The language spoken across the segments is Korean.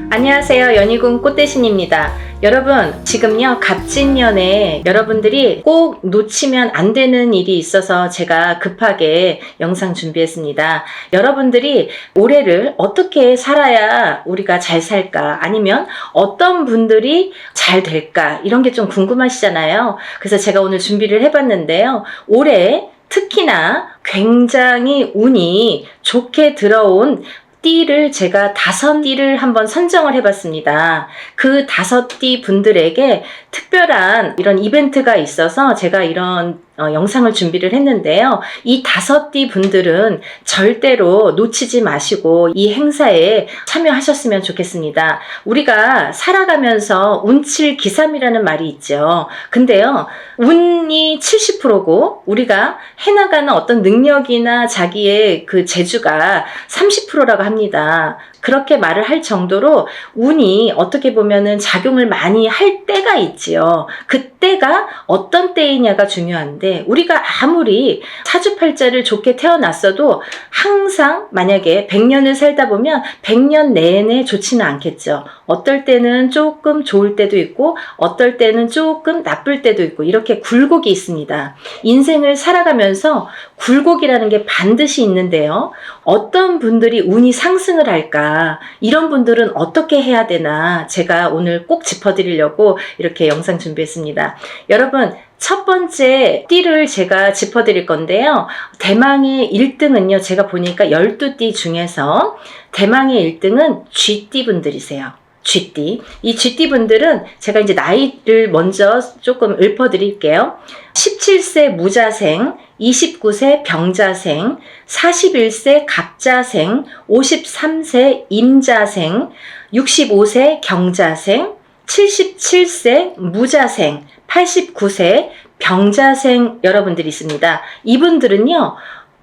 안녕하세요. 연희군 꽃대신입니다. 여러분, 지금요 갑진년에 여러분들이 꼭 놓치면 안 되는 일이 있어서 제가 급하게 영상 준비했습니다. 여러분들이 올해를 어떻게 살아야 우리가 잘 살까, 아니면 어떤 분들이 잘 될까, 이런 게 좀 궁금하시잖아요. 그래서 제가 오늘 준비를 해봤는데요. 올해 특히나 굉장히 운이 좋게 들어온 띠를 제가 5띠를 한번 선정을 해봤습니다. 그 5띠 분들에게 특별한 이런 이벤트가 있어서 제가 이런 영상을 준비를 했는데요. 이 5띠 분들은 절대로 놓치지 마시고 이 행사에 참여하셨으면 좋겠습니다. 우리가 살아가면서 운칠 기삼이라는 말이 있죠. 근데요, 운이 70%고 우리가 해나가는 어떤 능력이나 자기의 그 재주가 30%라고 합니다. 그렇게 말을 할 정도로 운이 어떻게 보면은 작용을 많이 할 때가 있지요. 그때가 어떤 때이냐가 중요한데, 우리가 아무리 사주팔자를 좋게 태어났어도 항상 만약에 100년을 살다 보면 100년 내내 좋지는 않겠죠. 어떨 때는 조금 좋을 때도 있고 어떨 때는 조금 나쁠 때도 있고, 이렇게 굴곡이 있습니다. 인생을 살아가면서 굴곡이라는 게 반드시 있는데요. 어떤 분들이 운이 상승을 할까, 이런 분들은 어떻게 해야 되나, 제가 오늘 꼭 짚어드리려고 이렇게 영상 준비했습니다. 여러분, 첫 번째 띠를 제가 짚어드릴 건데요. 대망의 1등은요, 제가 보니까 12띠 중에서 대망의 1등은 쥐띠 분들이세요. 쥐띠. 이 쥐띠 분들은 제가 이제 나이를 먼저 조금 읊어드릴게요. 17세 무자생, 29세 병자생, 41세 갑자생, 53세 임자생, 65세 경자생, 77세 무자생, 89세 병자생 여러분들이 있습니다. 이분들은요,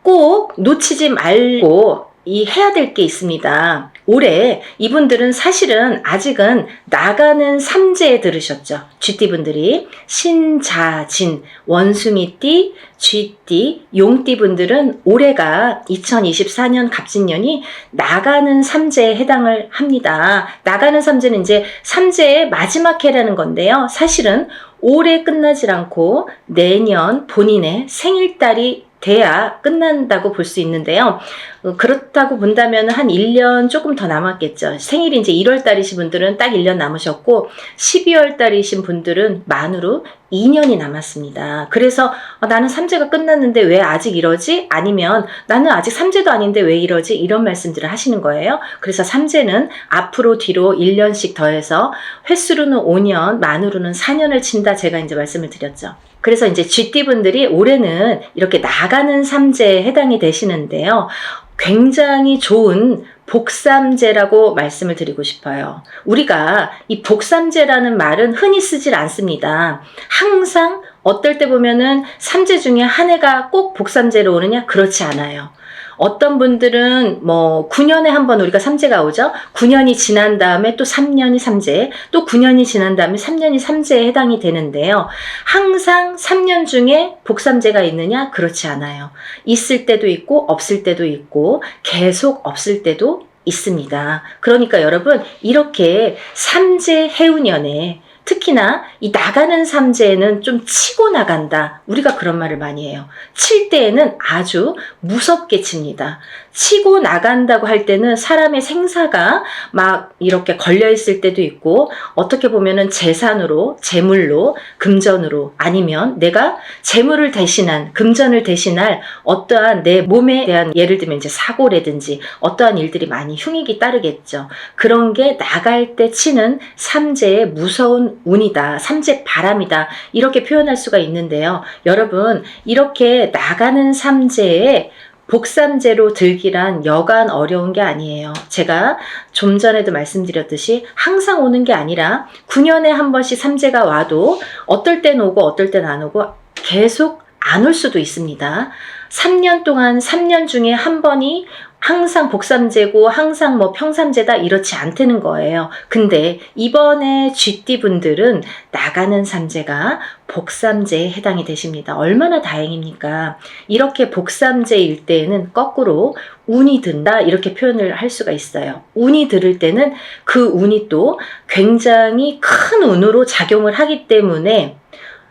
꼭 놓치지 말고 해야 될 게 있습니다. 올해 이분들은 사실은 아직은 나가는 삼재에 들으셨죠. 쥐띠분들이 신자진, 원숭이띠, 쥐띠, 용띠 분들은 올해가 2024년 갑진년이 나가는 삼재에 해당을 합니다. 나가는 삼재는 이제 삼재의 마지막 해라는 건데요. 사실은 올해 끝나질 않고 내년 본인의 생일달이 돼야 끝난다고 볼 수 있는데요. 그렇다고 본다면 한 1년 조금 더 남았겠죠. 생일이 이제 1월 달이신 분들은 딱 1년 남으셨고, 12월 달이신 분들은 만으로 2년이 남았습니다. 그래서 나는 삼재가 끝났는데 왜 아직 이러지? 아니면 나는 아직 삼재도 아닌데 왜 이러지? 이런 말씀들을 하시는 거예요. 그래서 삼재는 앞으로 뒤로 1년씩 더해서 횟수로는 5년, 만으로는 4년을 친다, 제가 이제 말씀을 드렸죠. 그래서 이제 쥐띠분들이 올해는 이렇게 나가는 삼재에 해당이 되시는데요. 굉장히 좋은 복삼재라고 말씀을 드리고 싶어요. 우리가 이 복삼재라는 말은 흔히 쓰질 않습니다. 항상 어떨 때 보면은 삼재 중에 한 해가 꼭 복삼재로 오느냐? 그렇지 않아요. 어떤 분들은 9년에 한 번 우리가 삼재가 오죠. 9년이 지난 다음에 또 3년이 삼재, 또 9년이 지난 다음에 3년이 삼재에 해당이 되는데요. 항상 3년 중에 복삼재가 있느냐? 그렇지 않아요. 있을 때도 있고 없을 때도 있고 계속 없을 때도 있습니다. 그러니까 여러분, 이렇게 삼재 해운년에 특히나 이 나가는 삼재에는 좀 치고 나간다, 우리가 그런 말을 많이 해요. 칠 때에는 아주 무섭게 칩니다. 치고 나간다고 할 때는 사람의 생사가 막 이렇게 걸려 있을 때도 있고, 어떻게 보면은 재산으로, 재물로, 금전으로, 아니면 내가 재물을 대신한, 금전을 대신할 어떠한 내 몸에 대한, 예를 들면 이제 사고라든지 어떠한 일들이 많이 흉익이 따르겠죠. 그런 게 나갈 때 치는 삼재의 무서운 운이다, 삼재 바람이다, 이렇게 표현할 수가 있는데요. 여러분, 이렇게 나가는 삼재에 복삼재로 들기란 여간 어려운 게 아니에요. 제가 좀 전에도 말씀드렸듯이 항상 오는 게 아니라 9년에 한 번씩 삼재가 와도 어떨 땐 오고 어떨 땐 안 오고 계속 안 올 수도 있습니다. 3년 동안 3년 중에 한 번이 항상 복삼재고 항상 뭐 평삼재다 이렇지 않다는 거예요. 근데 이번에 GT 분들은 나가는 삼재가 복삼재에 해당이 되십니다. 얼마나 다행입니까? 이렇게 복삼재일 때에는 거꾸로 운이 든다 이렇게 표현을 할 수가 있어요. 운이 들을 때는 그 운이 또 굉장히 큰 운으로 작용을 하기 때문에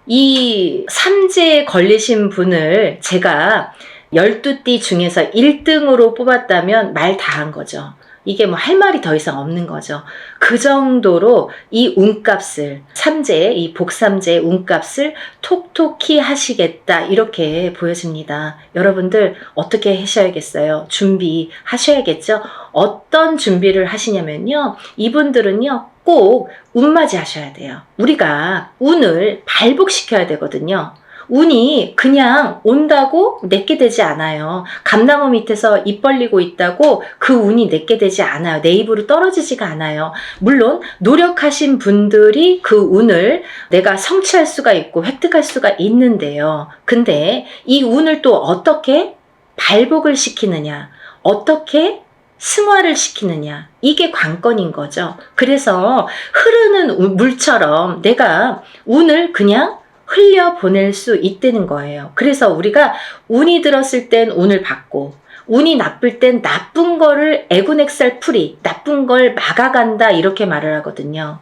이 삼재에 걸리신 분을 제가 12띠 중에서 1등으로 뽑았다면 말 다 한 거죠. 이게 뭐 할 말이 더 이상 없는 거죠. 그 정도로 이 운값을, 삼재, 이 복삼재의 운값을 톡톡히 하시겠다 이렇게 보여집니다. 여러분들 어떻게 하셔야겠어요? 준비하셔야겠죠? 어떤 준비를 하시냐면요. 이분들은요. 꼭 운맞이 하셔야 돼요. 우리가 운을 발복시켜야 되거든요. 운이 그냥 온다고 내게 되지 않아요. 감나무 밑에서 입 벌리고 있다고 그 운이 내게 되지 않아요. 내 입으로 떨어지지가 않아요. 물론 노력하신 분들이 그 운을 내가 성취할 수가 있고 획득할 수가 있는데요. 근데 이 운을 또 어떻게 발복을 시키느냐, 어떻게 승화를 시키느냐, 이게 관건인 거죠. 그래서 흐르는 물처럼 내가 운을 그냥 흘려보낼 수 있다는 거예요. 그래서 우리가 운이 들었을 땐 운을 받고 운이 나쁠 땐 나쁜 거를 애군액살 풀이, 나쁜 걸 막아간다 이렇게 말을 하거든요.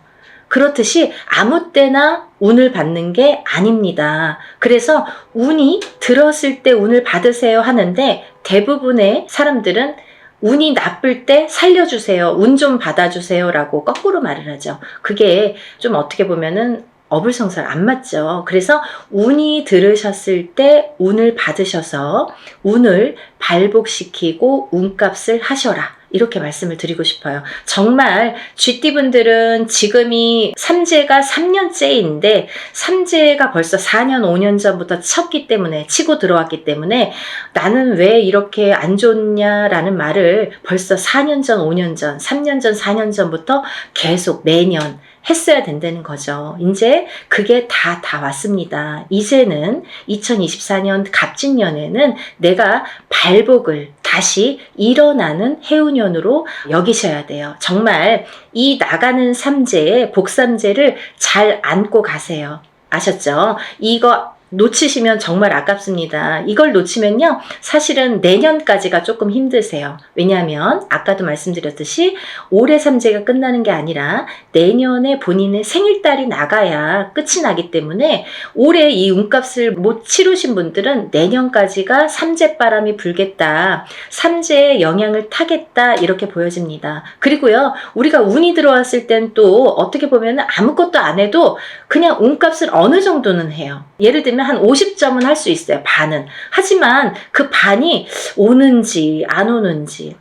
그렇듯이 아무 때나 운을 받는 게 아닙니다. 그래서 운이 들었을 때 운을 받으세요 하는데 대부분의 사람들은 운이 나쁠 때 살려주세요. 운 좀 받아주세요 라고 거꾸로 말을 하죠. 그게 좀 어떻게 보면은 어불성설 안 맞죠. 그래서 운이 들으셨을 때 운을 받으셔서 운을 발복시키고 운값을 하셔라. 이렇게 말씀을 드리고 싶어요. 정말 GT분들은 지금이 삼재가 3년째인데 삼재가 벌써 4년, 5년 전부터 쳤기 때문에 치고 들어왔기 때문에 나는 왜 이렇게 안 좋냐라는 말을 벌써 4년 전, 5년 전, 3년 전, 4년 전부터 계속 매년 했어야 된다는 거죠. 이제 그게 다 왔습니다. 이제는 2024년 갑진년에는 내가 발복을 다시 일어나는 해운년으로 여기셔야 돼요. 정말 이 나가는 삼재의 복삼재를 잘 안고 가세요. 아셨죠? 이거 놓치시면 정말 아깝습니다. 이걸 놓치면요. 사실은 내년까지가 조금 힘드세요. 왜냐하면 아까도 말씀드렸듯이 올해 삼재가 끝나는 게 아니라 내년에 본인의 생일달이 나가야 끝이 나기 때문에 올해 이 운값을 못 치르신 분들은 내년까지가 삼재바람이 불겠다. 삼재의 영향을 타겠다. 이렇게 보여집니다. 그리고요. 우리가 운이 들어왔을 땐 또 어떻게 보면 아무것도 안 해도 그냥 운값을 어느 정도는 해요. 예를 들면 한 50점은 할 수 있어요. 반은. 하지만 그 반이 오는지 안 오는지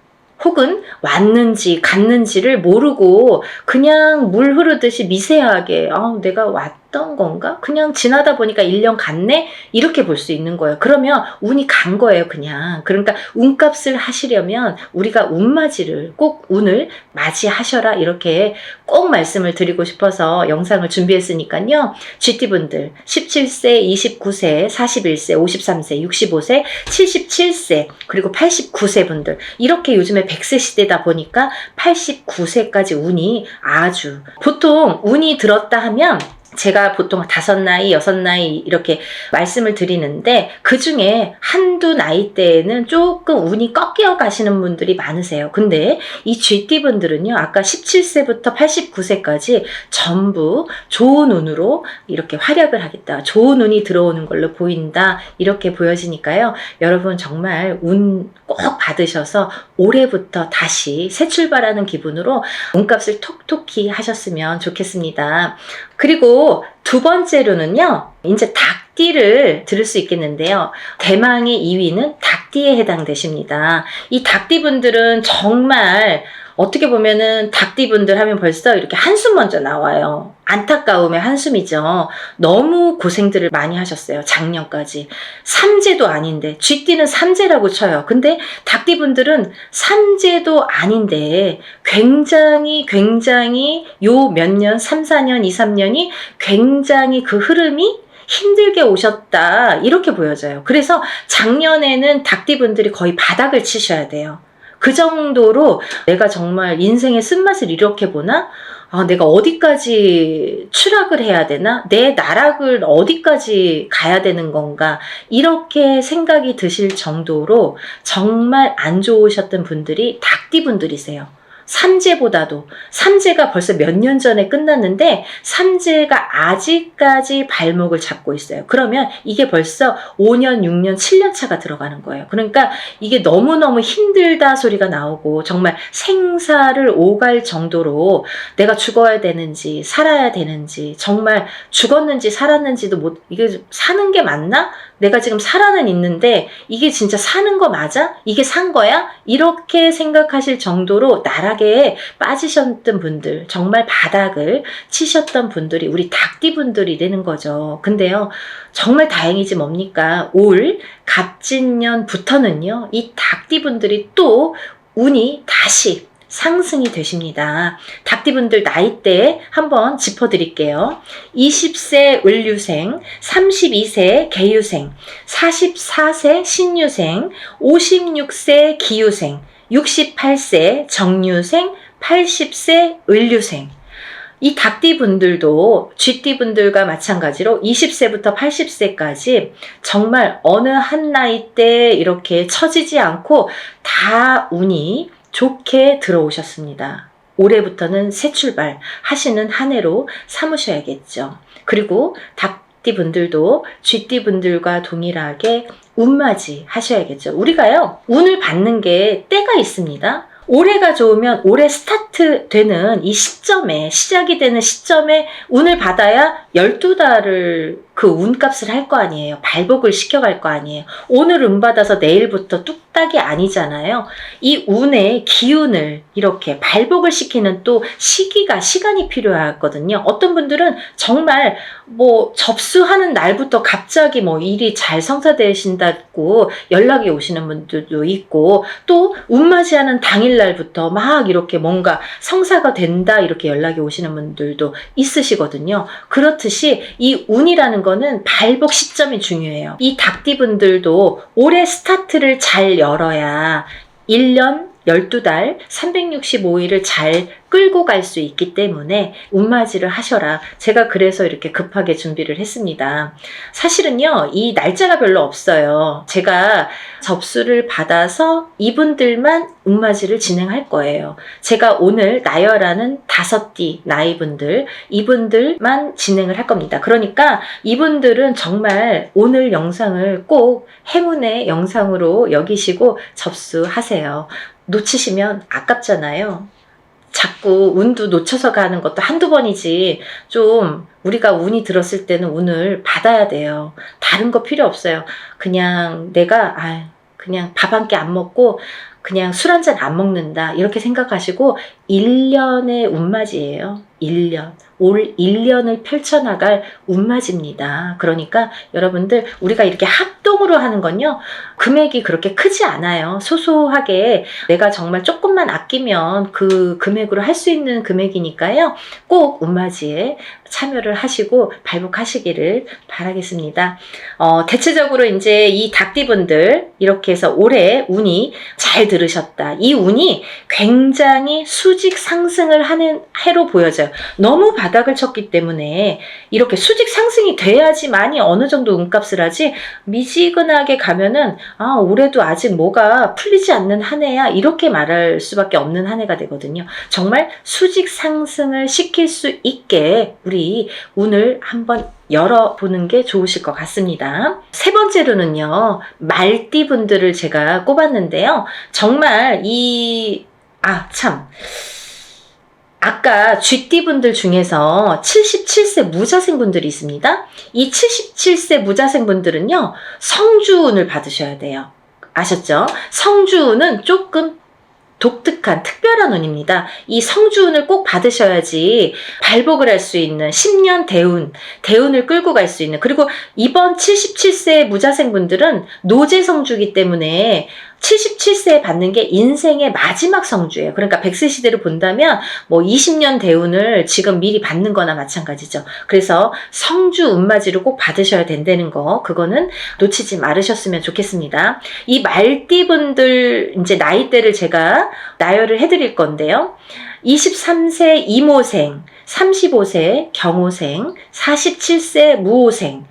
혹은 왔는지 갔는지를 모르고 그냥 물 흐르듯이 미세하게 내가 왔던 건가? 그냥 지나다 보니까 1년 갔네? 이렇게 볼 수 있는 거예요. 그러면 운이 간 거예요. 그냥. 그러니까 운값을 하시려면 우리가 운맞이를 꼭 운을 맞이하셔라 이렇게 꼭 말씀을 드리고 싶어서 영상을 준비했으니까요. GT분들 17세, 29세, 41세, 53세, 65세, 77세 그리고 89세 분들 이렇게 요즘에 100세 시대다 보니까 89세까지 운이 아주 보통 운이 들었다 하면 제가 보통 5나이, 6나이 이렇게 말씀을 드리는데 그 중에 한두 나이대에는 조금 운이 꺾여 가시는 분들이 많으세요. 근데 이 GT분들은요. 아까 17세부터 89세까지 전부 좋은 운으로 이렇게 활약을 하겠다. 좋은 운이 들어오는 걸로 보인다. 이렇게 보여지니까요. 여러분 정말 운 꼭 받으셔서 올해부터 다시 새 출발하는 기분으로 운값을 톡톡히 하셨으면 좋겠습니다. 그리고 두 번째로는요. 이제 닭띠를 들을 수 있겠는데요. 대망의 2위는 닭띠에 해당되십니다. 이 닭띠분들은 정말 어떻게 보면은 닭띠분들 하면 벌써 이렇게 한숨 먼저 나와요. 안타까움의 한숨이죠. 너무 고생들을 많이 하셨어요. 작년까지. 삼재도 아닌데 쥐띠는 삼재라고 쳐요. 근데 닭띠분들은 삼재도 아닌데 굉장히 요 몇 년, 3, 4년, 2, 3년이 굉장히 그 흐름이 힘들게 오셨다 이렇게 보여져요. 그래서 작년에는 닭띠분들이 거의 바닥을 치셔야 돼요. 그 정도로 내가 정말 인생의 쓴맛을 이렇게 보나? 내가 어디까지 추락을 해야 되나? 내 나락을 어디까지 가야 되는 건가? 이렇게 생각이 드실 정도로 정말 안 좋으셨던 분들이 닭띠분들이세요. 삼재보다도. 삼재가 벌써 몇 년 전에 끝났는데 삼재가 아직까지 발목을 잡고 있어요. 그러면 이게 벌써 5년, 6년, 7년 차가 들어가는 거예요. 그러니까 이게 너무너무 힘들다 소리가 나오고 정말 생사를 오갈 정도로 내가 죽어야 되는지 살아야 되는지 정말 죽었는지 살았는지도 이게 사는 게 맞나? 내가 지금 살아는 있는데 이게 진짜 사는 거 맞아? 이게 산 거야? 이렇게 생각하실 정도로 나락에 빠지셨던 분들, 정말 바닥을 치셨던 분들이 우리 닭띠분들이 되는 거죠. 근데요, 정말 다행이지 뭡니까? 올 갑진년부터는요, 이 닭띠분들이 또 운이 다시 상승이 되십니다. 닭띠분들 나이대 한번 짚어드릴게요. 20세 을류생, 32세 개유생, 44세 신유생, 56세 기유생, 68세 정유생, 80세 을류생. 이 닭띠분들도 쥐띠분들과 마찬가지로 20세부터 80세까지 정말 어느 한 나이대 이렇게 처지지 않고 다 운이 좋게 들어오셨습니다. 올해부터는 새 출발 하시는 한 해로 삼으셔야겠죠. 그리고 닭띠분들도 쥐띠분들과 동일하게 운맞이 하셔야겠죠. 우리가요, 운을 받는 게 때가 있습니다. 올해가 좋으면 올해 스타트 되는 이 시점에, 시작이 되는 시점에 운을 받아야 12달을 그 운값을 할 거 아니에요. 발복을 시켜갈 거 아니에요. 오늘 운 받아서 내일부터 뚝딱이 아니잖아요. 이 운의 기운을 이렇게 발복을 시키는 또 시간이 필요하거든요. 어떤 분들은 정말 접수하는 날부터 갑자기 일이 잘 성사되신다고 연락이 오시는 분들도 있고, 또 운맞이하는 당일날부터 막 이렇게 뭔가 성사가 된다 이렇게 연락이 오시는 분들도 있으시거든요. 그렇듯이 이 운이라는 거는 발복 시점이 중요해요. 이 닭띠분들도 올해 스타트를 잘 열어야 1년 12달 365일을 잘 끌고 갈 수 있기 때문에 운맞이를 하셔라. 제가 그래서 이렇게 급하게 준비를 했습니다. 사실은요, 이 날짜가 별로 없어요. 제가 접수를 받아서 이분들만 운맞이를 진행할 거예요. 제가 오늘 나열하는 5띠 나이분들, 이분들만 진행을 할 겁니다. 그러니까 이분들은 정말 오늘 영상을 꼭 행운의 영상으로 여기시고 접수하세요. 놓치시면 아깝잖아요. 자꾸 운도 놓쳐서 가는 것도 한두 번이지, 좀 우리가 운이 들었을 때는 운을 받아야 돼요. 다른 거 필요 없어요. 그냥 내가 그냥 밥 한 끼 안 먹고 그냥 술 한 잔 안 먹는다 이렇게 생각하시고 1년의 운맞이에요. 1년. 올 1년을 펼쳐나갈 운맞이입니다. 그러니까 여러분들, 우리가 이렇게 합동으로 하는 건요, 금액이 그렇게 크지 않아요. 소소하게 내가 정말 조금만 아끼면 그 금액으로 할 수 있는 금액이니까요. 꼭 운맞이에 참여를 하시고 발복하시기를 바라겠습니다. 대체적으로 이제 이 닭띠분들 이렇게 해서 올해 운이 잘 들으셨다. 이 운이 굉장히 수직 상승을 하는 해로 보여져요. 너무 바닥을 쳤기 때문에 이렇게 수직 상승이 돼야지만이 어느 정도 운값을 하지, 미지근하게 가면은 올해도 아직 뭐가 풀리지 않는 한 해야 이렇게 말할 수밖에 없는 한 해가 되거든요. 정말 수직 상승을 시킬 수 있게 우리 운을 한번 열어보는 게 좋으실 것 같습니다. 세 번째로는요, 말띠분들을 제가 꼽았는데요. 정말 아까 쥐띠분들 중에서 77세 무자생분들이 있습니다. 이 77세 무자생분들은요, 성주운을 받으셔야 돼요. 아셨죠? 성주운은 조금 독특한 특별한 운입니다. 이 성주운을 꼭 받으셔야지 발복을 할 수 있는 10년 대운을 끌고 갈 수 있는, 그리고 이번 77세 무자생분들은 노재성주기 때문에 77세에 받는 게 인생의 마지막 성주예요. 그러니까 백세 시대로 본다면 뭐 20년 대운을 지금 미리 받는 거나 마찬가지죠. 그래서 성주 운맞이를 꼭 받으셔야 된다는 거, 그거는 놓치지 말으셨으면 좋겠습니다. 이 말띠분들 이제 나이대를 제가 나열을 해드릴 건데요. 23세 이모생, 35세 경호생, 47세 무호생,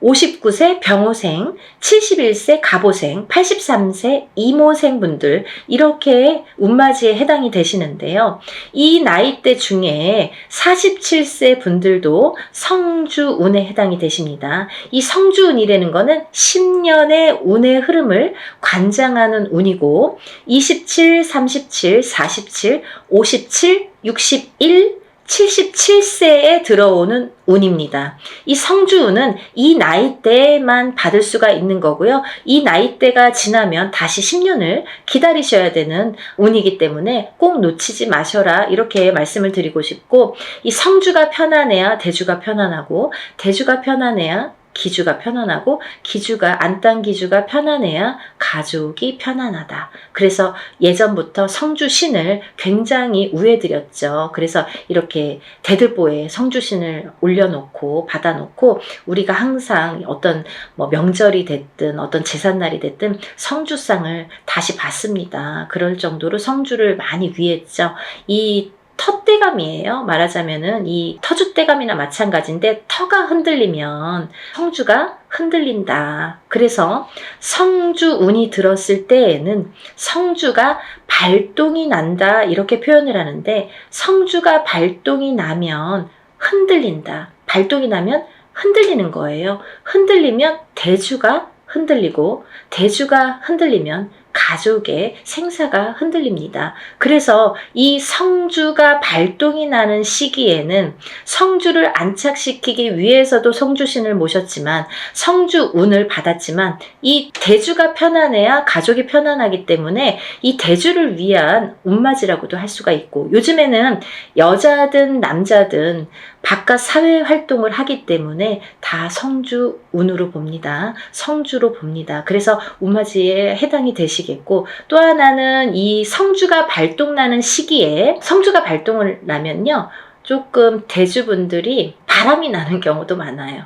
59세 병호생, 71세 갑오생, 83세 이모생 분들, 이렇게 운맞이에 해당이 되시는데요. 이 나이대 중에 47세 분들도 성주운에 해당이 되십니다. 이 성주운이라는 거는 10년의 운의 흐름을 관장하는 운이고, 27, 37, 47, 57, 61, 77세에 들어오는 운입니다. 이 성주운은 이 나이대에만 받을 수가 있는 거고요. 이 나이대가 지나면 다시 10년을 기다리셔야 되는 운이기 때문에 꼭 놓치지 마셔라, 이렇게 말씀을 드리고 싶고, 이 성주가 편안해야 대주가 편안하고, 대주가 편안해야 기주가 편안하고, 기주가 안딴기주가 편안해야 가족이 편안하다. 그래서 예전부터 성주신을 굉장히 우애드렸죠. 그래서 이렇게 대들보에 성주신을 올려놓고 받아놓고, 우리가 항상 어떤 뭐 명절이 됐든 어떤 제삿날이 됐든 성주상을 다시 받습니다. 그럴 정도로 성주를 많이 위했죠. 이 터대감이에요. 말하자면은 이 터줏대감이나 마찬가지인데, 터가 흔들리면 성주가 흔들린다. 그래서 성주운이 들었을 때에는 성주가 발동이 난다, 이렇게 표현을 하는데, 성주가 발동이 나면 흔들린다. 발동이 나면 흔들리는 거예요. 흔들리면 대주가 흔들리고, 대주가 흔들리면 가족의 생사가 흔들립니다. 그래서 이 성주가 발동이 나는 시기에는 성주를 안착시키기 위해서도 성주신을 모셨지만, 성주운을 받았지만, 이 대주가 편안해야 가족이 편안하기 때문에 이 대주를 위한 운맞이라고도 할 수가 있고, 요즘에는 여자든 남자든 바깥 사회 활동을 하기 때문에 다 성주운으로 봅니다. 성주로 봅니다. 그래서 운맞이에 해당이 되시겠고, 또 하나는 이 성주가 발동나는 시기에, 성주가 발동을 나면요, 조금 대주분들이 바람이 나는 경우도 많아요.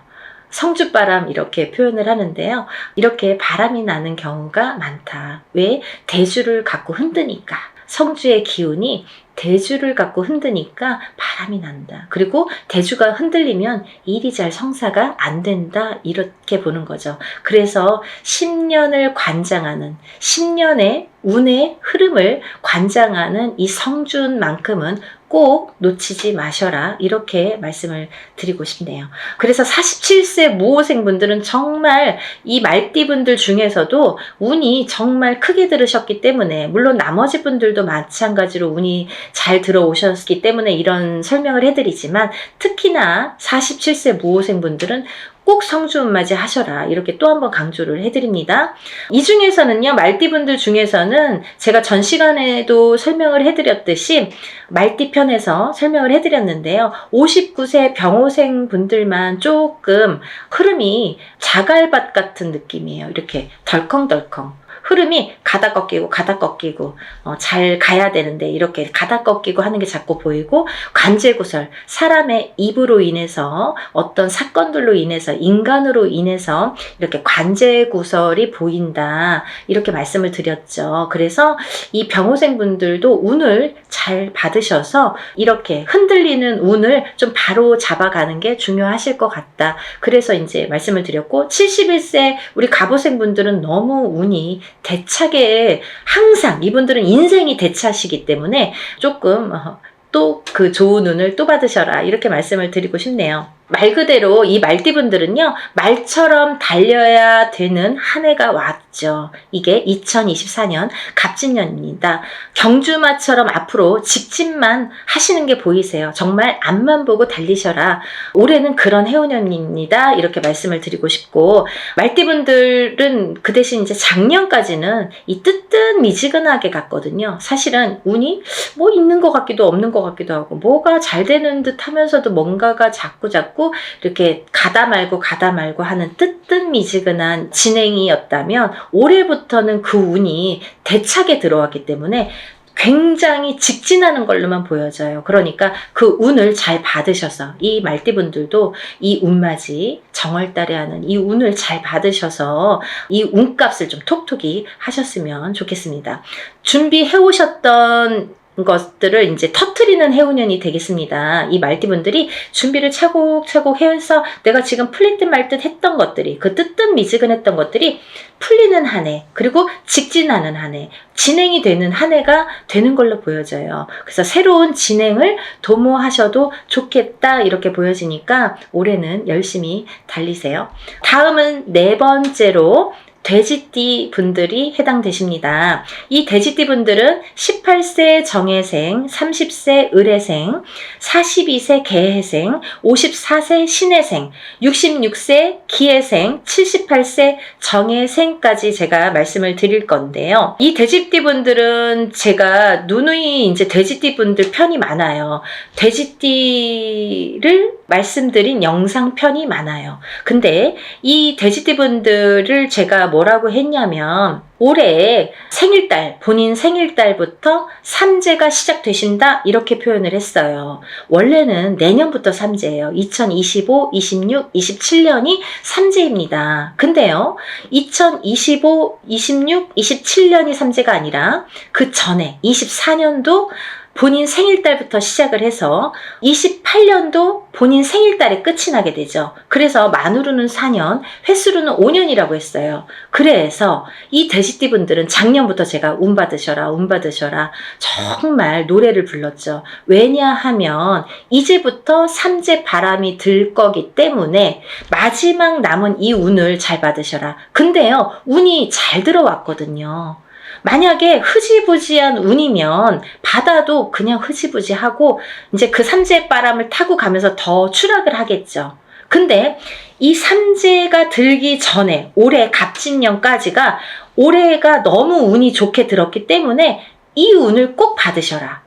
성주바람, 이렇게 표현을 하는데요. 이렇게 바람이 나는 경우가 많다. 왜? 대주를 갖고 흔드니까. 성주의 기운이 대주를 갖고 흔드니까 바람이 난다. 그리고 대주가 흔들리면 일이 잘 성사가 안 된다, 이렇게 보는 거죠. 그래서 10년을 관장하는, 10년의 운의 흐름을 관장하는 이 성주운만큼은 꼭 놓치지 마셔라, 이렇게 말씀을 드리고 싶네요. 그래서 47세 무호생 분들은 정말 이 말띠분들 중에서도 운이 정말 크게 들으셨기 때문에, 물론 나머지 분들도 마찬가지로 운이 잘 들어오셨기 때문에 이런 설명을 해드리지만, 특히나 47세 무호생 분들은 꼭 성주운맞이 하셔라, 이렇게 또 한 번 강조를 해드립니다. 이 중에서는요, 말띠분들 중에서는 제가 전 시간에도 설명을 해드렸듯이 말띠편에서 설명을 해드렸는데요, 59세 병호생 분들만 조금 흐름이 자갈밭 같은 느낌이에요. 이렇게 덜컹덜컹 흐름이 가다 꺾이고 가다 꺾이고, 잘 가야 되는데 이렇게 가다 꺾이고 하는 게 자꾸 보이고, 관제구설, 사람의 입으로 인해서, 어떤 사건들로 인해서, 인간으로 인해서 이렇게 관제구설이 보인다, 이렇게 말씀을 드렸죠. 그래서 이 병호생 분들도 운을 잘 받으셔서 이렇게 흔들리는 운을 좀 바로 잡아가는 게 중요하실 것 같다. 그래서 이제 말씀을 드렸고, 71세 우리 갑오생 분들은 너무 운이 대차게, 항상 이분들은 인생이 대차시기 때문에 조금 또 그 좋은 운을 또 받으셔라, 이렇게 말씀을 드리고 싶네요. 말 그대로 이 말띠분들은요, 말처럼 달려야 되는 한 해가 왔죠. 이게 2024년 갑진년입니다. 경주마처럼 앞으로 직진만 하시는 게 보이세요. 정말 앞만 보고 달리셔라. 올해는 그런 해운년입니다, 이렇게 말씀을 드리고 싶고, 말띠분들은 그 대신 이제 작년까지는 이 뜨뜻미지근하게 갔거든요. 사실은 운이 뭐 있는 것 같기도 없는 것 같기도 하고, 뭐가 잘 되는 듯 하면서도 뭔가가 자꾸 해갖고 이렇게 가다 말고 하는 뜨뜻미지근한 진행이었다면 올해부터는 그 운이 대차게 들어왔기 때문에 굉장히 직진하는 걸로만 보여져요. 그러니까 그 운을 잘 받으셔서 이 말띠분들도 이 운맞이 정월달에 하는 이 운을 잘 받으셔서 이 운값을 좀 톡톡히 하셨으면 좋겠습니다. 준비해 오셨던 것들을 이제 터트리는 해운년이 되겠습니다. 이 말띠분들이 준비를 차곡차곡 해서 내가 지금 풀릴 듯 말 듯 했던 것들이, 그 뜨뜻미지근했던 것들이 풀리는 한 해, 그리고 직진하는 한 해, 진행이 되는 한 해가 되는 걸로 보여져요. 그래서 새로운 진행을 도모하셔도 좋겠다 이렇게 보여지니까 올해는 열심히 달리세요. 다음은 네 번째로 돼지띠 분들이 해당되십니다. 이 돼지띠 분들은 18세 정해생, 30세 을해생, 42세 개해생, 54세 신해생, 66세 기해생, 78세 정해생까지 제가 말씀을 드릴 건데요. 이 돼지띠 분들은 제가 누누이 이제 돼지띠 분들 편이 많아요. 돼지띠를 말씀드린 영상 편이 많아요. 근데 이 돼지띠 분들을 제가 뭐라고 했냐면 올해 생일달, 본인 생일달부터 삼재가 시작되신다 이렇게 표현을 했어요. 원래는 내년부터 삼재예요. 2025, 26, 27년이 삼재입니다. 근데요, 2025, 26, 27년이 삼재가 아니라 그 전에 24년도 본인 생일달부터 시작을 해서 28년도 본인 생일달에 끝이 나게 되죠. 그래서 만으로는 4년, 횟수로는 5년이라고 했어요. 그래서 이 돼지띠 분들은 작년부터 제가 운 받으셔라 정말 노래를 불렀죠. 왜냐하면 이제부터 삼재 바람이 들 거기 때문에 마지막 남은 이 운을 잘 받으셔라. 근데요, 운이 잘 들어왔거든요. 만약에 흐지부지한 운이면 받아도 그냥 흐지부지하고 이제 그 삼재 바람을 타고 가면서 더 추락을 하겠죠. 근데 이 삼재가 들기 전에 올해 갑진년까지가 올해가 너무 운이 좋게 들었기 때문에 이 운을 꼭 받으셔라.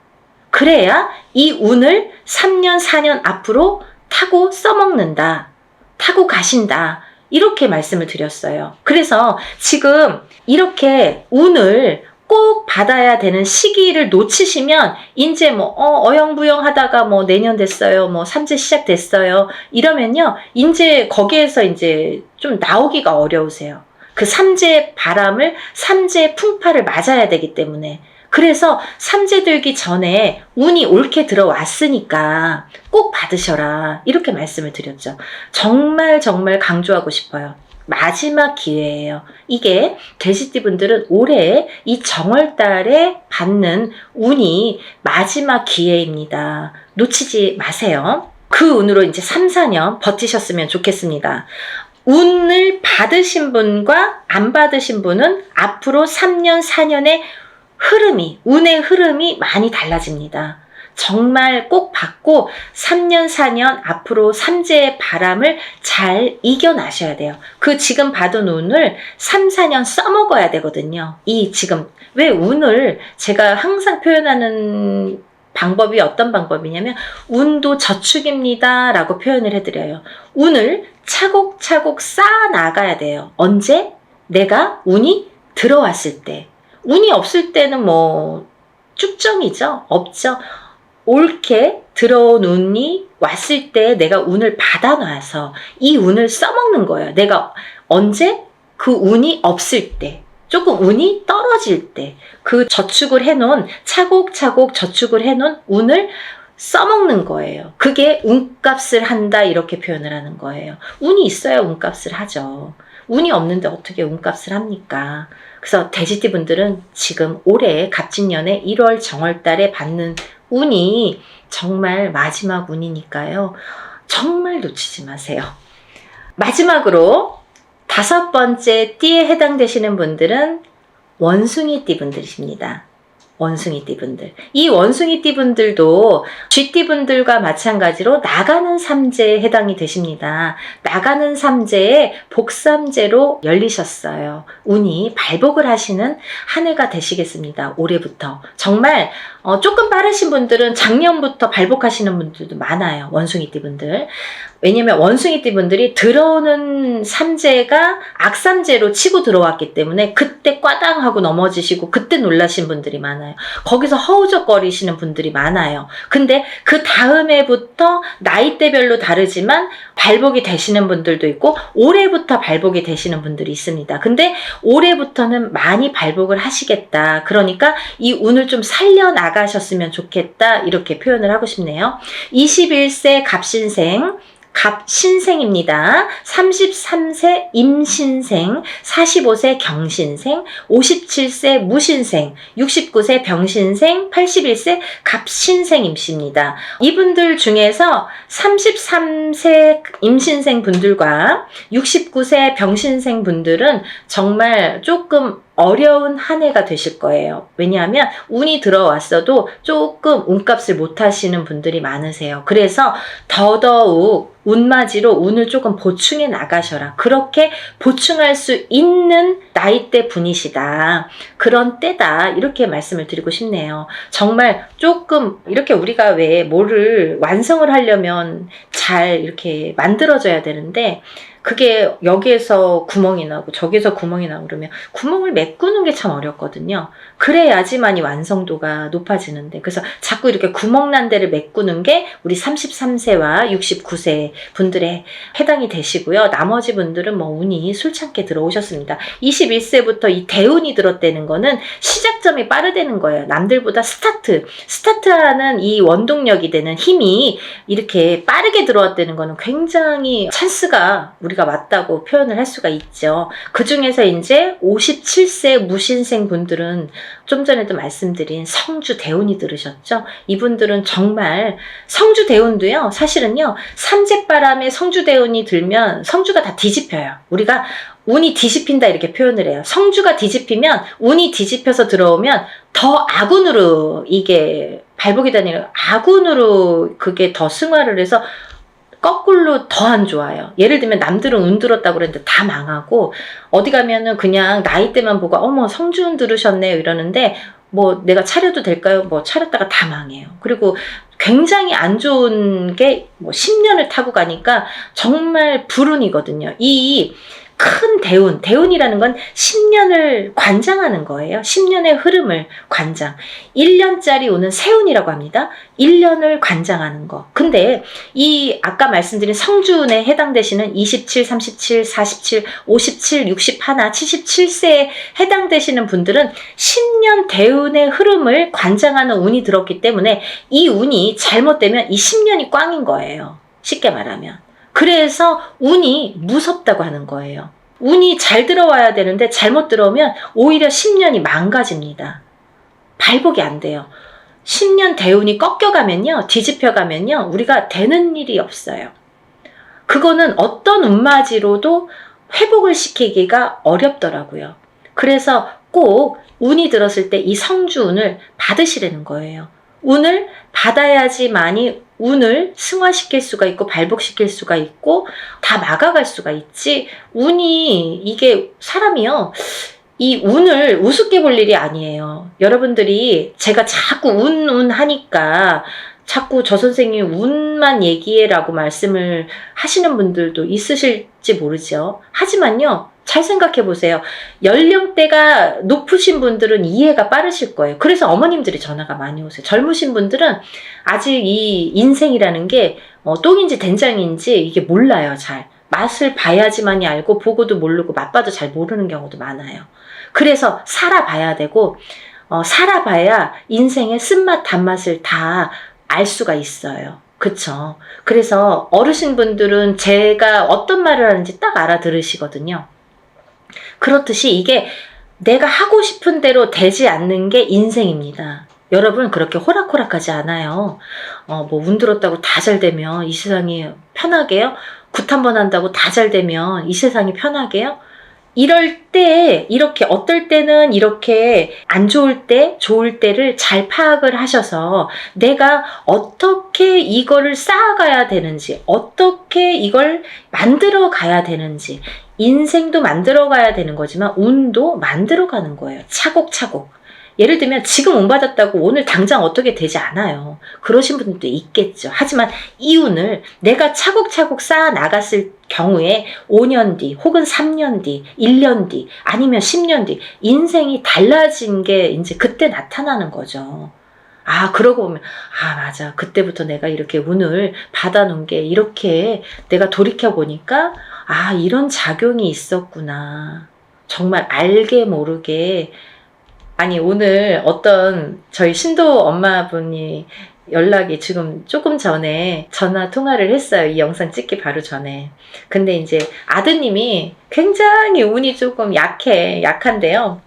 그래야 이 운을 3년, 4년 앞으로 타고 써먹는다. 타고 가신다. 이렇게 말씀을 드렸어요. 그래서 지금 이렇게 운을 꼭 받아야 되는 시기를 놓치시면 이제 뭐 어영부영 하다가 뭐 내년 됐어요. 뭐 삼재 시작됐어요. 이러면요. 이제 거기에서 이제 좀 나오기가 어려우세요. 그 삼재 바람을 삼재 풍파를 맞아야 되기 때문에 그래서 삼재 들기 전에 운이 옳게 들어왔으니까 꼭 받으셔라 이렇게 말씀을 드렸죠. 정말 강조하고 싶어요. 마지막 기회예요. 이게 돼지띠 분들은 올해 이 정월달에 받는 운이 마지막 기회입니다. 놓치지 마세요. 그 운으로 이제 3, 4년 버티셨으면 좋겠습니다. 운을 받으신 분과 안 받으신 분은 앞으로 3년, 4년의 운의 흐름이 많이 달라집니다. 정말 꼭 받고 3년, 4년 앞으로 삼재의 바람을 잘 이겨나셔야 돼요. 그 지금 받은 운을 3, 4년 써먹어야 되거든요. 이 지금 왜 운을 제가 항상 표현하는 방법이 어떤 방법이냐면 운도 저축입니다 라고 표현을 해드려요. 운을 차곡차곡 쌓아 나가야 돼요. 언제? 내가 운이 들어왔을 때. 운이 없을 때는 뭐 쭉정이죠. 없죠. 옳게 들어온 운이 왔을 때 내가 운을 받아놔서 이 운을 써먹는 거예요. 내가 언제? 그 운이 없을 때. 조금 운이 떨어질 때. 그 저축을 해놓은 차곡차곡 저축을 해놓은 운을 써먹는 거예요. 그게 운값을 한다 이렇게 표현을 하는 거예요. 운이 있어야 운값을 하죠. 운이 없는데 어떻게 운값을 합니까? 그래서 돼지띠 분들은 지금 올해 갑진년에 1월 정월달에 받는 운이 정말 마지막 운이니까요. 정말 놓치지 마세요. 마지막으로 5번째 띠에 해당되시는 분들은 원숭이띠 분들이십니다. 원숭이띠분들. 이 원숭이띠분들도 쥐띠분들과 마찬가지로 나가는 삼재에 해당이 되십니다. 나가는 삼재에 복삼재로 열리셨어요. 운이 발복을 하시는 한 해가 되시겠습니다. 올해부터. 정말 조금 빠르신 분들은 작년부터 발복하시는 분들도 많아요. 원숭이띠분들. 왜냐면 원숭이띠분들이 들어오는 삼재가 악삼재로 치고 들어왔기 때문에 그때 꽈당하고 넘어지시고 그때 놀라신 분들이 많아요. 거기서 허우적거리시는 분들이 많아요. 근데 그 다음 해부터 나이대별로 다르지만 발복이 되시는 분들도 있고 올해부터 발복이 되시는 분들이 있습니다. 근데 올해부터는 많이 발복을 하시겠다. 그러니까 이 운을 좀 살려나가셨으면 좋겠다. 이렇게 표현을 하고 싶네요. 21세 갑신생 갑신생입니다. 33세 임신생, 45세 경신생, 57세 무신생, 69세 병신생, 81세 갑신생입니다. 이분들 중에서 33세 임신생 분들과 69세 병신생 분들은 정말 조금 어려운 한 해가 되실 거예요. 왜냐하면 운이 들어왔어도 조금 운값을 못 하시는 분들이 많으세요. 그래서 더더욱 운맞이로 운을 조금 보충해 나가셔라. 그렇게 보충할 수 있는 나이대 분이시다. 그런 때다. 이렇게 말씀을 드리고 싶네요. 정말 조금 이렇게 우리가 왜 뭐를 완성을 하려면 잘 이렇게 만들어져야 되는데 그게 여기에서 구멍이 나고 저기에서 구멍이 나고 그러면 구멍을 메꾸는 게 참 어렵거든요. 그래야지만이 완성도가 높아지는데 그래서 자꾸 이렇게 구멍 난 데를 메꾸는 게 우리 33세와 69세 분들에 해당이 되시고요. 나머지 분들은 뭐 운이 술창게 들어오셨습니다. 21세부터 이 대운이 들었다는 거는 시작점이 빠르다는 거예요. 남들보다 스타트하는 이 원동력이 되는 힘이 이렇게 빠르게 들어왔다는 거는 굉장히 찬스가 우리가 맞다고 표현을 할 수가 있죠. 그 중에서 이제 57세 무신생 분들은 좀 전에도 말씀드린 성주 대운이 들으셨죠? 이분들은 정말 성주 대운도요. 사실은요. 삼재바람에 성주 대운이 들면 성주가 다 뒤집혀요. 우리가 운이 뒤집힌다 이렇게 표현을 해요. 성주가 뒤집히면 운이 뒤집혀서 들어오면 더 악운으로 이게 발복이 되는 악운으로 그게 더 승화를 해서 거꾸로 더 안 좋아요. 예를 들면 남들은 운 들었다고 그랬는데 다 망하고 어디 가면은 그냥 나이대만 보고 어머 성주운 들으셨네요 이러는데 뭐 내가 차려도 될까요? 뭐 차렸다가 다 망해요. 그리고 굉장히 안 좋은 게 뭐 10년을 타고 가니까 정말 불운이거든요. 이 큰 대운이라는 건 10년을 관장하는 거예요. 10년의 흐름을 관장. 1년짜리 오는 세운이라고 합니다. 1년을 관장하는 거. 근데 이 아까 말씀드린 성주운에 해당되시는 27, 37, 47, 57, 61, 77세에 해당되시는 분들은 10년 대운의 흐름을 관장하는 운이 들었기 때문에 이 운이 잘못되면 이 10년이 꽝인 거예요. 쉽게 말하면. 그래서 운이 무섭다고 하는 거예요. 운이 잘 들어와야 되는데 잘못 들어오면 오히려 10년이 망가집니다. 발복이 안 돼요. 10년 대운이 꺾여가면요. 뒤집혀가면요. 우리가 되는 일이 없어요. 그거는 어떤 운맞이로도 회복을 시키기가 어렵더라고요. 그래서 꼭 운이 들었을 때 이 성주운을 받으시라는 거예요. 운을 받아야지만이 운을 승화시킬 수가 있고 발복시킬 수가 있고 다 막아갈 수가 있지. 운이 이게 사람이요. 이 운을 우습게 볼 일이 아니에요. 여러분들이 제가 자꾸 운 하니까 자꾸 저 선생님이 운만 얘기해라고 말씀을 하시는 분들도 있으실지 모르죠. 하지만요. 잘 생각해 보세요. 연령대가 높으신 분들은 이해가 빠르실 거예요. 그래서 어머님들이 전화가 많이 오세요. 젊으신 분들은 아직 이 인생이라는 게 똥인지 된장인지 이게 몰라요. 잘. 맛을 봐야지만이 알고 보고도 모르고 맛봐도 잘 모르는 경우도 많아요. 그래서 살아봐야 되고 살아봐야 인생의 쓴맛 단맛을 다 알 수가 있어요. 그쵸? 그래서 어르신분들은 제가 어떤 말을 하는지 딱 알아들으시거든요. 그렇듯이 이게 내가 하고 싶은 대로 되지 않는 게 인생입니다. 여러분 그렇게 호락호락하지 않아요. 뭐 운 들었다고 다 잘 되면 이 세상이 편하게요? 굿 한 번 한다고 다 잘 되면 이 세상이 편하게요? 이럴 때 이렇게 어떨 때는 이렇게 안 좋을 때 좋을 때를 잘 파악을 하셔서 내가 어떻게 이거를 쌓아가야 되는지, 어떻게 이걸 만들어 가야 되는지, 인생도 만들어 가야 되는 거지만 운도 만들어 가는 거예요. 차곡차곡. 예를 들면 지금 운 받았다고 오늘 당장 어떻게 되지 않아요. 그러신 분들도 있겠죠. 하지만 이 운을 내가 차곡차곡 쌓아 나갔을 경우에 5년 뒤 혹은 3년 뒤 1년 뒤 아니면 10년 뒤 인생이 달라진 게 이제 그때 나타나는 거죠. 아, 그러고 보면, 아, 맞아. 그때부터 내가 이렇게 운을 받아놓은 게 이렇게 내가 돌이켜보니까, 아, 이런 작용이 있었구나. 정말 알게 모르게. 아니, 오늘 어떤 저희 신도 엄마분이 연락이 지금 조금 전에 전화 통화를 했어요. 이 영상 찍기 바로 전에. 근데 이제 아드님이 굉장히 운이 조금 약한데요.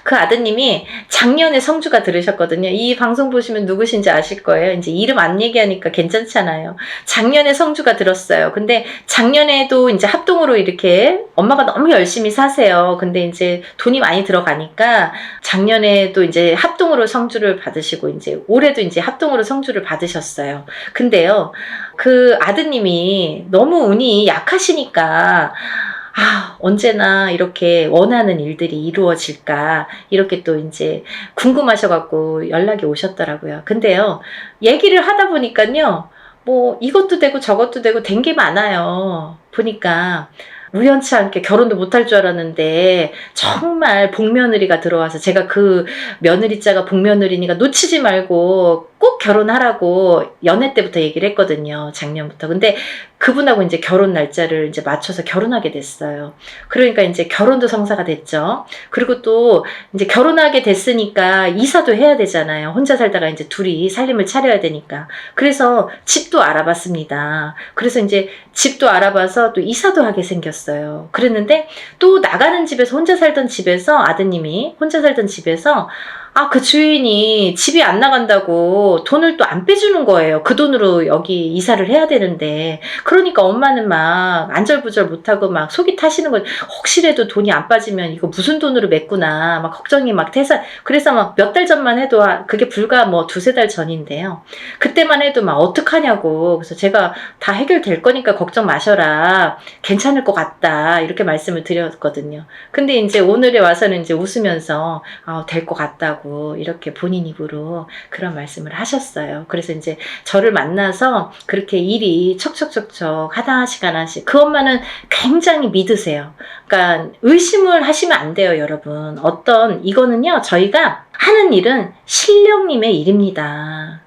그 아드님이 작년에 성주가 들으셨거든요. 이 방송 보시면 누구신지 아실 거예요. 이제 이름 안 얘기하니까 괜찮잖아요. 작년에 성주가 들었어요. 근데 작년에도 이제 합동으로 이렇게 엄마가 너무 열심히 사세요. 근데 이제 돈이 많이 들어가니까 작년에도 이제 합동으로 성주를 받으시고 이제 올해도 이제 합동으로 성주를 받으셨어요. 근데요, 그 아드님이 너무 운이 약하시니까 아, 언제나 이렇게 원하는 일들이 이루어질까, 이렇게 또 이제 궁금하셔갖고 연락이 오셨더라고요. 근데요, 얘기를 하다 보니까요, 뭐 이것도 되고 저것도 되고 된 게 많아요. 보니까 우연치 않게 결혼도 못할 줄 알았는데 정말 복며느리가 들어와서 제가 그 며느리자가 복며느리니까 놓치지 말고 꼭 결혼하라고 연애 때부터 얘기를 했거든요. 작년부터. 근데 그분하고 이제 결혼 날짜를 이제 맞춰서 결혼하게 됐어요. 그러니까 이제 결혼도 성사가 됐죠. 그리고 또 이제 결혼하게 됐으니까 이사도 해야 되잖아요. 혼자 살다가 이제 둘이 살림을 차려야 되니까. 그래서 집도 알아봤습니다. 그래서 이제 집도 알아봐서 또 이사도 하게 생겼어요. 그랬는데 또 나가는 집에서 혼자 살던 집에서 아드님이 혼자 살던 집에서 아, 그 주인이 집이 안 나간다고 돈을 또 안 빼주는 거예요. 그 돈으로 여기 이사를 해야 되는데. 그러니까 엄마는 막 안절부절 못하고 막 속이 타시는 거죠. 혹시라도 돈이 안 빠지면 이거 무슨 돈으로 맺구나. 막 걱정이 막 돼서. 그래서 막 몇 달 전만 해도 그게 불과 뭐 두세 달 전인데요. 그때만 해도 막 어떡하냐고. 그래서 제가 다 해결될 거니까 걱정 마셔라. 괜찮을 것 같다. 이렇게 말씀을 드렸거든요. 근데 이제 오늘에 와서는 이제 웃으면서 될 것 같다고. 이렇게 본인 입으로 그런 말씀을 하셨어요. 그래서 이제 저를 만나서 그렇게 일이 척척척척 하나씩 그 엄마는 굉장히 믿으세요. 그러니까 의심을 하시면 안 돼요, 여러분. 이거는요, 저희가 하는 일은 신령님의 일입니다.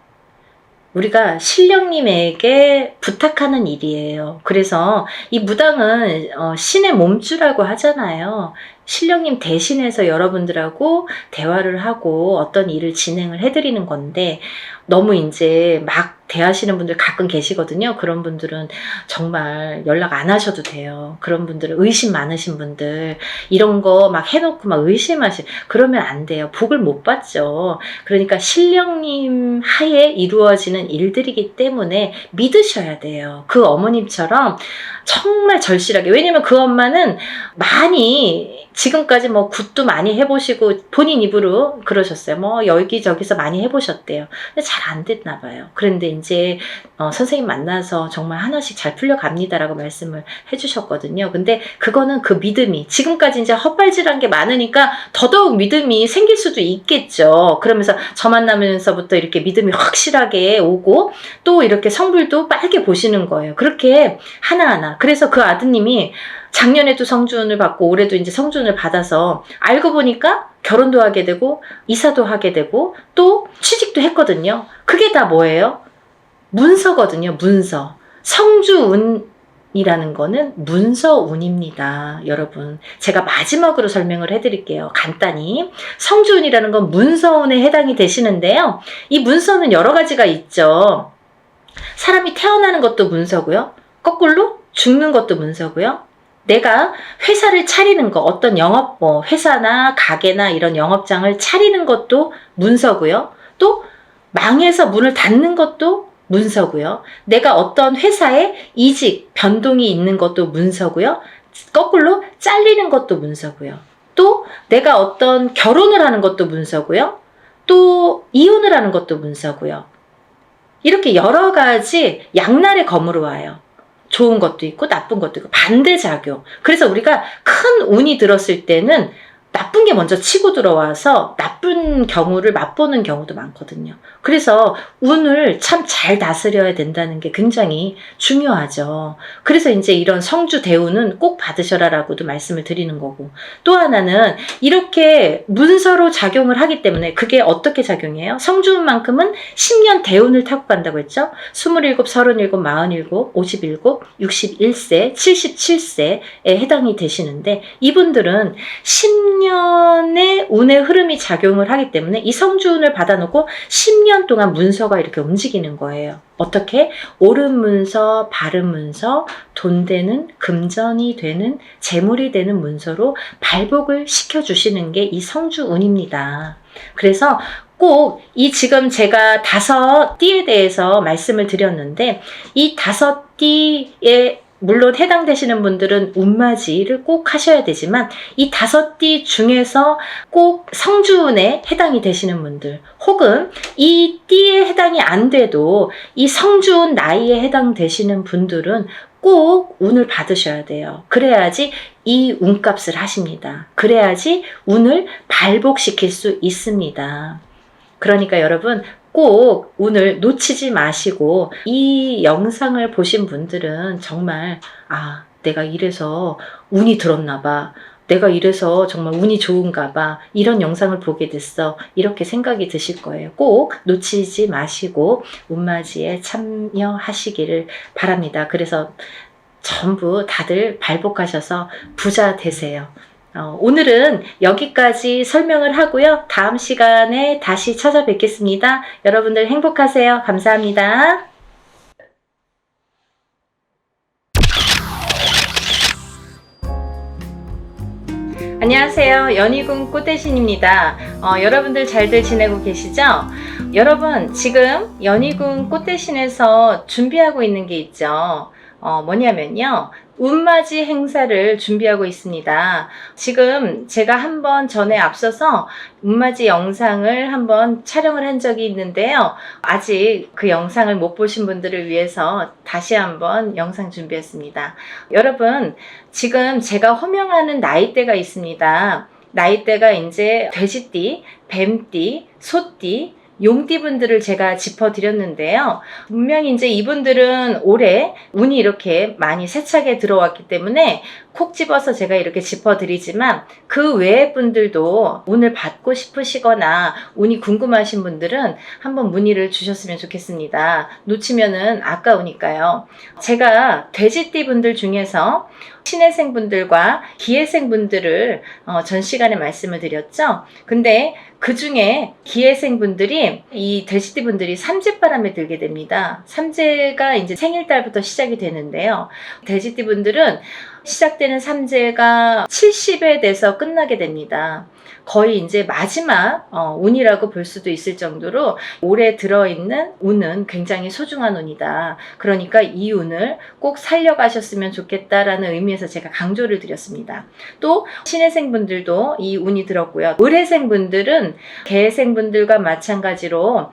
우리가 신령님에게 부탁하는 일이에요. 그래서 이 무당은 신의 몸주라고 하잖아요. 신령님 대신해서 여러분들하고 대화를 하고 어떤 일을 진행을 해드리는 건데 너무 이제 막 대하시는 분들 가끔 계시거든요. 그런 분들은 정말 연락 안 하셔도 돼요. 그런 분들은 의심 많으신 분들 이런 거 막 해놓고 막 그러면 안 돼요. 복을 못 받죠. 그러니까 신령님 하에 이루어지는 일들이기 때문에 믿으셔야 돼요. 그 어머님처럼 정말 절실하게. 왜냐면 그 엄마는 많이 지금까지 뭐 굿도 많이 해보시고 본인 입으로 그러셨어요. 뭐 여기저기서 많이 해보셨대요. 근데 잘 안 됐나 봐요. 그런데 이제 선생님 만나서 정말 하나씩 잘 풀려갑니다라고 말씀을 해주셨거든요. 근데 그거는 그 믿음이 지금까지 이제 헛발질한 게 많으니까 더더욱 믿음이 생길 수도 있겠죠. 그러면서 저 만나면서부터 이렇게 믿음이 확실하게 오고 또 이렇게 성불도 빨개 보시는 거예요. 그렇게 하나하나. 그래서 그 아드님이 작년에도 성주운을 받고 올해도 이제 성주운을 받아서 알고 보니까 결혼도 하게 되고 이사도 하게 되고 또 취직도 했거든요. 그게 다 뭐예요? 문서거든요. 문서. 성주운이라는 거는 문서운입니다. 여러분, 제가 마지막으로 설명을 해드릴게요. 간단히. 성주운이라는 건 문서운에 해당이 되시는데요. 이 문서는 여러 가지가 있죠. 사람이 태어나는 것도 문서고요. 거꾸로 죽는 것도 문서고요. 내가 회사를 차리는 거, 어떤 영업, 회사나 가게나 이런 영업장을 차리는 것도 문서고요. 또 망해서 문을 닫는 것도 문서고요. 내가 어떤 회사에 이직, 변동이 있는 것도 문서고요. 거꾸로 잘리는 것도 문서고요. 또 내가 어떤 결혼을 하는 것도 문서고요. 또 이혼을 하는 것도 문서고요. 이렇게 여러 가지 양날의 검으로 와요. 좋은 것도 있고 나쁜 것도 있고 반대작용. 그래서 우리가 큰 운이 들었을 때는 나쁜 게 먼저 치고 들어와서 나쁜 경우를 맛보는 경우도 많거든요. 그래서 운을 참 잘 다스려야 된다는 게 굉장히 중요하죠. 그래서 이제 이런 성주 대운은 꼭 받으셔라라고도 말씀을 드리는 거고, 또 하나는 이렇게 문서로 작용을 하기 때문에 그게 어떻게 작용해요? 성주운만큼은 10년 대운을 타고 간다고 했죠. 27, 37, 47, 57, 61세, 77세에 해당이 되시는데, 이분들은 10년의 운의 흐름이 작용을 하기 때문에 이 성주운을 받아놓고 10년 동안 문서가 이렇게 움직이는 거예요. 어떻게? 옳은 문서, 바른 문서, 돈 되는, 금전이 되는, 재물이 되는 문서로 발복을 시켜주시는 게 이 성주운입니다. 그래서 꼭 이 지금 제가 5띠에 대해서 말씀을 드렸는데, 이 5띠의 물론 해당되시는 분들은 운맞이를 꼭 하셔야 되지만, 이 5띠 중에서 꼭 성주운에 해당이 되시는 분들, 혹은 이 띠에 해당이 안 돼도 이 성주운 나이에 해당되시는 분들은 꼭 운을 받으셔야 돼요. 그래야지 이 운값을 하십니다. 그래야지 운을 발복시킬 수 있습니다. 그러니까 여러분, 꼭 운을 놓치지 마시고, 이 영상을 보신 분들은 정말 내가 이래서 운이 들었나 봐, 내가 이래서 정말 운이 좋은가 봐, 이런 영상을 보게 됐어, 이렇게 생각이 드실 거예요. 꼭 놓치지 마시고 운맞이에 참여하시기를 바랍니다. 그래서 전부 다들 발복하셔서 부자 되세요. 오늘은 여기까지 설명을 하고요. 다음 시간에 다시 찾아뵙겠습니다. 여러분들 행복하세요. 감사합니다. 안녕하세요. 연희궁 꽃대신입니다. 여러분들 잘들 지내고 계시죠? 여러분, 지금 연희궁 꽃대신에서 준비하고 있는 게 있죠. 뭐냐면요, 운맞이 행사를 준비하고 있습니다. 지금 제가 한번 전에 앞서서 운맞이 영상을 한번 촬영을 한 적이 있는데요. 아직 그 영상을 못 보신 분들을 위해서 다시 한번 영상 준비했습니다. 여러분, 지금 제가 호명하는 나이대가 있습니다. 나이대가 이제 돼지띠, 뱀띠, 소띠, 용띠분들을 제가 짚어드렸는데요. 분명히 이제 이분들은 올해 운이 이렇게 많이 세차게 들어왔기 때문에 콕 집어서 제가 이렇게 짚어드리지만, 그 외의 분들도 운을 받고 싶으시거나 운이 궁금하신 분들은 한번 문의를 주셨으면 좋겠습니다. 놓치면은 아까우니까요. 제가 돼지띠 분들 중에서 신해생 분들과 기해생 분들을 전 시간에 말씀을 드렸죠. 근데 그 중에 기해생 분들이, 이 돼지띠 분들이 삼재바람에 들게 됩니다. 삼재가 이제 생일달부터 시작이 되는데요. 돼지띠 분들은 시작되는 삼재가 70에 돼서 끝나게 됩니다. 거의 이제 마지막 운이라고 볼 수도 있을 정도로 올해 들어있는 운은 굉장히 소중한 운이다. 그러니까 이 운을 꼭 살려가셨으면 좋겠다라는 의미에서 제가 강조를 드렸습니다. 또 신해생 분들도 이 운이 들었고요. 을해생 분들은 개해생 분들과 마찬가지로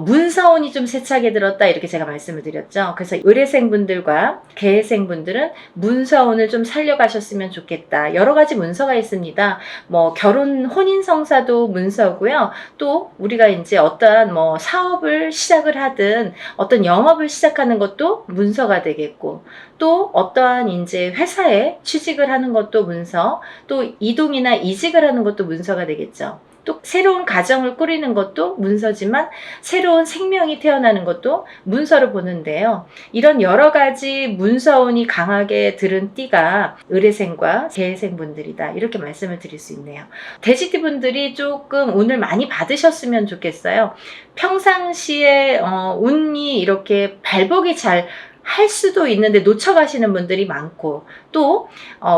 문서운이 좀 세차게 들었다, 이렇게 제가 말씀을 드렸죠. 그래서 을해생 분들과 개해생 분들은 문서운을 좀 살려가셨으면 좋겠다. 여러 가지 문서가 있습니다. 뭐 결혼 혼인성사도 문서고요. 또 우리가 이제 어떠한 뭐 사업을 시작을 하든 어떤 영업을 시작하는 것도 문서가 되겠고, 또 어떠한 이제 회사에 취직을 하는 것도 문서, 또 이동이나 이직을 하는 것도 문서가 되겠죠. 또 새로운 가정을 꾸리는 것도 문서지만 새로운 생명이 태어나는 것도 문서로 보는데요. 이런 여러 가지 문서운이 강하게 들은 띠가 을해생과 개해생 분들이다, 이렇게 말씀을 드릴 수 있네요. 돼지띠 분들이 조금 운을 많이 받으셨으면 좋겠어요. 평상시에 운이 이렇게 발복이 잘 할 수도 있는데 놓쳐가시는 분들이 많고, 또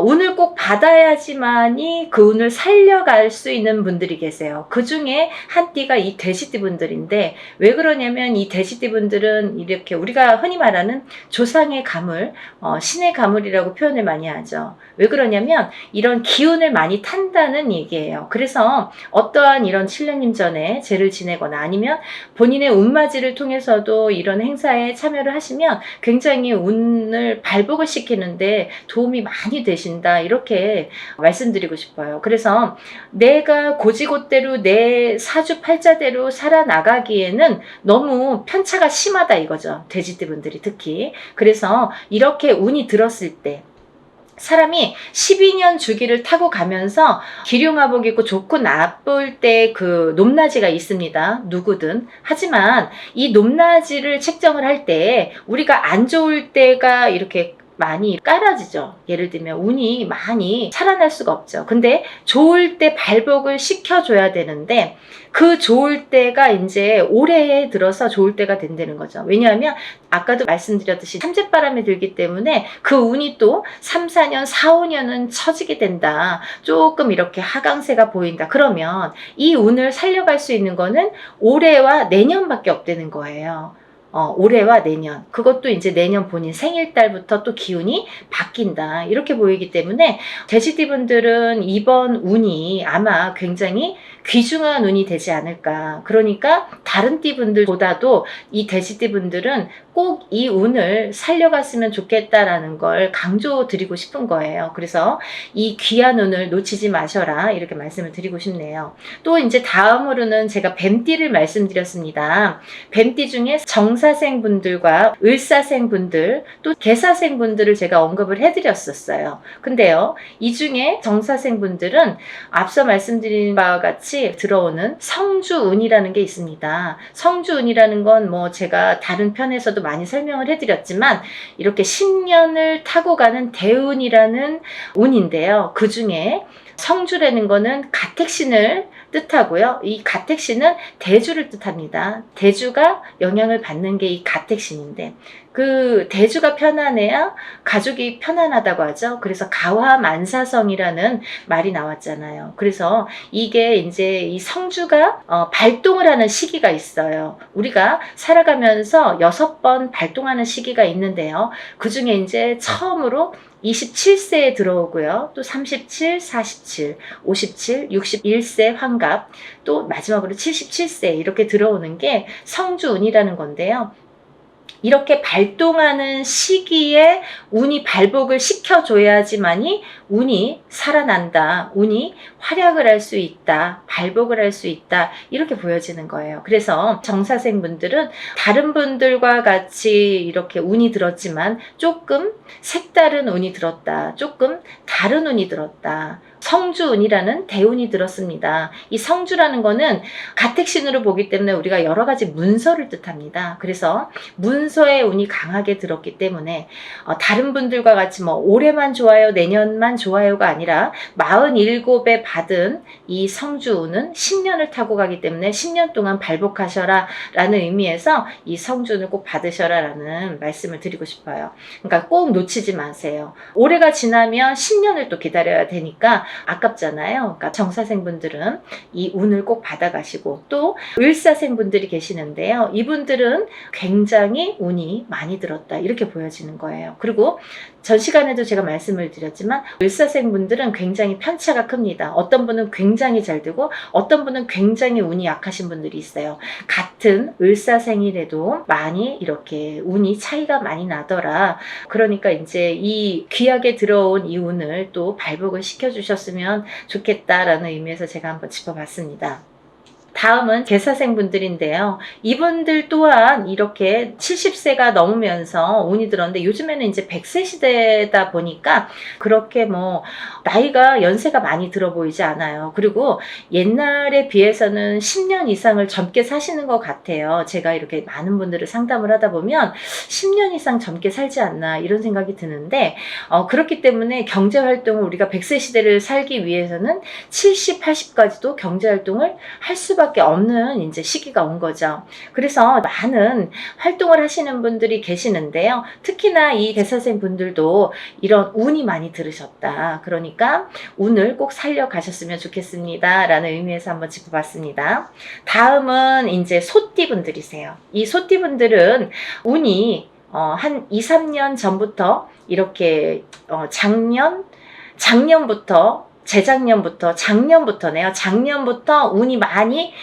운을 꼭 받아야지만이 그 운을 살려갈 수 있는 분들이 계세요. 그 중에 한 띠가 이 돼지띠 분들인데, 왜 그러냐면 이 돼지띠 분들은 이렇게 우리가 흔히 말하는 조상의 가물, 신의 가물이라고 표현을 많이 하죠. 왜 그러냐면 이런 기운을 많이 탄다는 얘기예요. 그래서 어떠한 이런 신령님 전에 제를 지내거나 아니면 본인의 운맞이를 통해서도 이런 행사에 참여를 하시면 굉장히 운을 발복을 시키는데 도움이 많이 되신다, 이렇게 말씀드리고 싶어요. 그래서 내가 고지고대로 내 사주팔자대로 살아나가기에는 너무 편차가 심하다 이거죠. 돼지띠 분들이 특히. 그래서 이렇게 운이 들었을 때 사람이 12년 주기를 타고 가면서 기륭화복 입고 좋고 나쁠 때 그 높낮이가 있습니다. 누구든. 하지만 이 높낮이를 책정을 할 때 우리가 안 좋을 때가 이렇게 많이 깔아지죠. 예를 들면 운이 많이 살아날 수가 없죠. 근데 좋을 때 발복을 시켜줘야 되는데 그 좋을 때가 이제 올해에 들어서 좋을 때가 된다는 거죠. 왜냐하면 아까도 말씀드렸듯이 삼재바람이 들기 때문에 그 운이 또 3, 4년, 4, 5년은 처지게 된다. 조금 이렇게 하강세가 보인다. 그러면 이 운을 살려갈 수 있는 거는 올해와 내년밖에 없다는 거예요. 올해와 내년, 그것도 이제 내년 본인 생일달부터 또 기운이 바뀐다, 이렇게 보이기 때문에 돼지띠 분들은 이번 운이 아마 굉장히 귀중한 운이 되지 않을까. 그러니까 다른 띠 분들보다도 이 돼지띠 분들은 꼭 이 운을 살려갔으면 좋겠다라는 걸 강조드리고 싶은 거예요. 그래서 이 귀한 운을 놓치지 마셔라, 이렇게 말씀을 드리고 싶네요. 또 이제 다음으로는 제가 뱀띠를 말씀드렸습니다. 뱀띠 중에 정사생 분들과 을사생 분들, 또 개사생 분들을 제가 언급을 해드렸었어요. 근데요, 이 중에 정사생 분들은 앞서 말씀드린 바와 같이 들어오는 성주운이라는 게 있습니다. 성주운이라는 건 뭐 제가 다른 편에서도 많이 설명을 해드렸지만 이렇게 10년을 타고 가는 대운이라는 운인데요. 그 중에 성주라는 거는 가택신을 뜻하고요. 이 가택신은 대주를 뜻합니다. 대주가 영향을 받는 게 이 가택신인데, 그 대주가 편안해야 가족이 편안하다고 하죠. 그래서 가화만사성이라는 말이 나왔잖아요. 그래서 이게 이제 이 성주가 발동을 하는 시기가 있어요. 우리가 살아가면서 6번 발동하는 시기가 있는데요. 그 중에 이제 처음으로 27세에 들어오고요. 또 37, 47, 57, 61세 환갑, 또 마지막으로 77세 이렇게 들어오는 게 성주운이라는 건데요. 이렇게 발동하는 시기에 운이 발복을 시켜줘야지만이 운이 살아난다, 운이 활약을 할 수 있다, 발복을 할 수 있다, 이렇게 보여지는 거예요. 그래서 정사생 분들은 다른 분들과 같이 이렇게 운이 들었지만 조금 색다른 운이 들었다, 조금 다른 운이 들었다, 성주운이라는 대운이 들었습니다. 이 성주라는 거는 가택신으로 보기 때문에 우리가 여러 가지 문서를 뜻합니다. 그래서 문서의 운이 강하게 들었기 때문에 다른 분들과 같이 뭐 올해만 좋아요, 내년만 좋아요가 아니라 47에 받은 이 성주운은 10년을 타고 가기 때문에 10년 동안 발복하셔라 라는 의미에서 이 성주운을 꼭 받으셔라 라는 말씀을 드리고 싶어요. 그러니까 꼭 놓치지 마세요. 올해가 지나면 10년을 또 기다려야 되니까 아깝잖아요. 그러니까 정사생분들은 이 운을 꼭 받아가시고, 또 을사생분들이 계시는데요. 이분들은 굉장히 운이 많이 들었다, 이렇게 보여지는 거예요. 그리고 전 시간에도 제가 말씀을 드렸지만 을사생분들은 굉장히 편차가 큽니다. 어떤 분은 굉장히 잘 되고 어떤 분은 굉장히 운이 약하신 분들이 있어요. 같은 을사생이라도 많이 이렇게 운이 차이가 많이 나더라. 그러니까 이제 이 귀하게 들어온 이 운을 또 발복을 시켜주셨으면 좋겠다라는 의미에서 제가 한번 짚어봤습니다. 다음은 개사생분들인데요. 이분들 또한 이렇게 70세가 넘으면서 운이 들었는데, 요즘에는 이제 100세 시대다 보니까 그렇게 뭐 나이가 연세가 많이 들어 보이지 않아요. 그리고 옛날에 비해서는 10년 이상을 젊게 사시는 것 같아요. 제가 이렇게 많은 분들을 상담을 하다 보면 10년 이상 젊게 살지 않나, 이런 생각이 드는데, 그렇기 때문에 경제활동을 우리가 100세 시대를 살기 위해서는 70, 80까지도 경제활동을 할 수밖에 수밖에 없는 이제 시기가 온 거죠. 그래서 많은 활동을 하시는 분들이 계시는데요. 특히나 이 대사생 분들도 이런 운이 많이 들으셨다. 그러니까 운을 꼭 살려가셨으면 좋겠습니다. 라는 의미에서 한번 짚어봤습니다. 다음은 이제 소띠 분들이세요. 이 소띠 분들은 운이 한 2, 3년 전부터 이렇게 작년부터 작년부터네요. 작년부터 운이 많이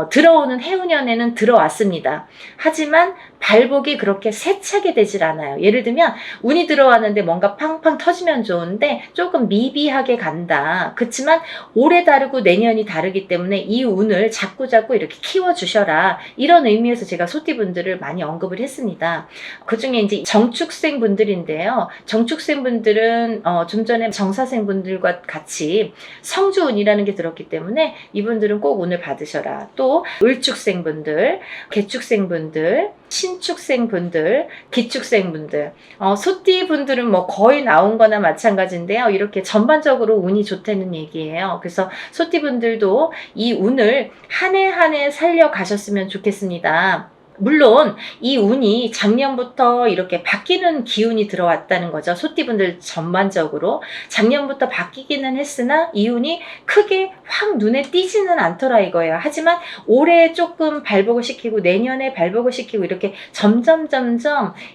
들어오는 해운년에는 들어왔습니다. 하지만 발복이 그렇게 세차게 되질 않아요. 예를 들면 운이 들어왔는데 뭔가 팡팡 터지면 좋은데 조금 미비하게 간다. 그렇지만 올해 다르고 내년이 다르기 때문에 이 운을 자꾸자꾸 이렇게 키워주셔라. 이런 의미에서 제가 소띠분들을 많이 언급을 했습니다. 그중에 이제 정축생 분들인데요. 정축생 분들은 좀 전에 정사생 분들과 같이 성주운이라는 게 들었기 때문에 이분들은 꼭 운을 받으셔라. 또 을축생 분들, 개축생 분들, 신축생 분들, 기축생 분들, 소띠 분들은 뭐 거의 나온 거나 마찬가지인데요. 이렇게 전반적으로 운이 좋다는 얘기예요. 그래서 소띠 분들도 이 운을 한 해 한 해 살려가셨으면 좋겠습니다. 물론 이 운이 작년부터 이렇게 바뀌는 기운이 들어왔다는 거죠. 소띠분들 전반적으로 작년부터 바뀌기는 했으나 이 운이 크게 확 눈에 띄지는 않더라 이거예요. 하지만 올해 조금 발복을 시키고 내년에 발복을 시키고 이렇게 점점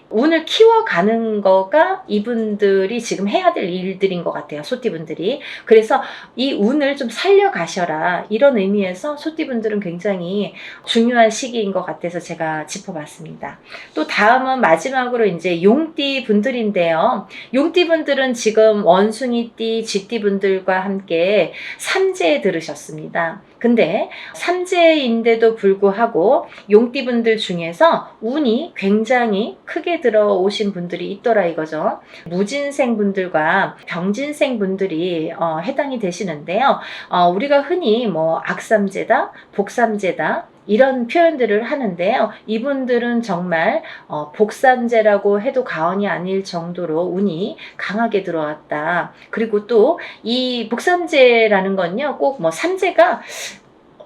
운을 키워가는 거가 이분들이 지금 해야 될 일들인 것 같아요. 소띠분들이. 그래서 이 운을 좀 살려가셔라 이런 의미에서 소띠분들은 굉장히 중요한 시기인 것 같아서 제가 짚어봤습니다. 또 다음은 마지막으로 이제 용띠 분들인데요. 용띠 분들은 지금 원숭이띠, 쥐띠 분들과 함께 삼재에 들으셨습니다. 근데 삼재인데도 불구하고 용띠 분들 중에서 운이 굉장히 크게 들어오신 분들이 있더라 이거죠. 무진생 분들과 병진생 분들이 해당이 되시는데요. 우리가 흔히 뭐 악삼재다, 복삼재다 이런 표현들을 하는데요. 이분들은 정말 복삼재라고 해도 과언이 아닐 정도로 운이 강하게 들어왔다. 그리고 또 이 복삼재라는 건요. 꼭 뭐 삼재가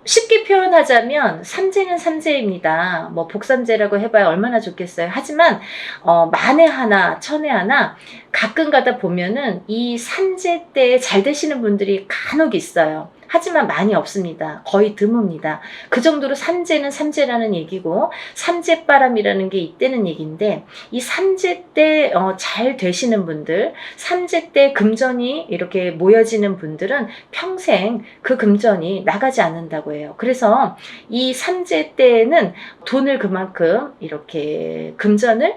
쉽게 표현하자면 삼재는 삼재입니다. 뭐 복삼재라고 해봐야 얼마나 좋겠어요. 하지만 만에 하나 천에 하나 가끔 가다 보면은 이 삼재 때 잘 되시는 분들이 간혹 있어요. 하지만 많이 없습니다. 거의 드뭅니다. 그 정도로 삼재는 삼재라는 얘기고 삼재바람이라는 게 있다는 얘기인데 이 삼재 때 잘 되시는 분들, 삼재 때 금전이 이렇게 모여지는 분들은 평생 그 금전이 나가지 않는다고 해요. 그래서 이 삼재 때는 돈을 그만큼 이렇게 금전을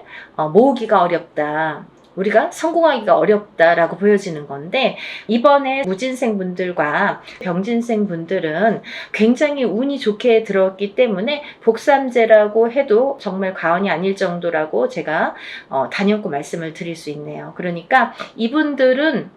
모으기가 어렵다. 우리가 성공하기가 어렵다라고 보여지는 건데 이번에 무진생 분들과 병진생 분들은 굉장히 운이 좋게 들어왔기 때문에 복삼재라고 해도 정말 과언이 아닐 정도라고 제가 단연코 말씀을 드릴 수 있네요. 그러니까 이분들은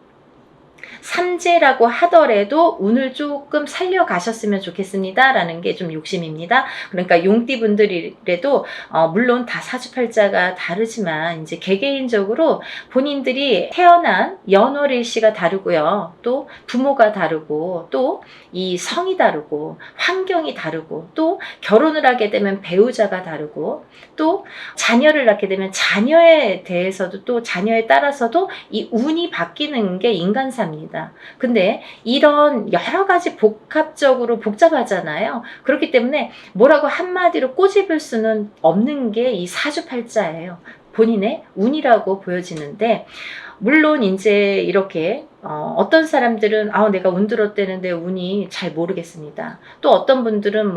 삼재라고 하더라도 운을 조금 살려가셨으면 좋겠습니다. 라는 게 좀 욕심입니다. 그러니까 용띠분들이라도 물론 다 사주팔자가 다르지만 이제 개개인적으로 본인들이 태어난 연월일시가 다르고요. 또 부모가 다르고 또 이 성이 다르고 환경이 다르고 또 결혼을 하게 되면 배우자가 다르고 또 자녀를 낳게 되면 자녀에 대해서도 또 자녀에 따라서도 이 운이 바뀌는 게 인간사입니다. 근데 이런 여러 가지 복합적으로 복잡하잖아요. 그렇기 때문에 뭐라고 한마디로 꼬집을 수는 없는 게 이 사주팔자예요. 본인의 운이라고 보여지는데 물론 이제 이렇게 어떤 사람들은 내가 운 들었대는데 운이 잘 모르겠습니다. 또 어떤 분들은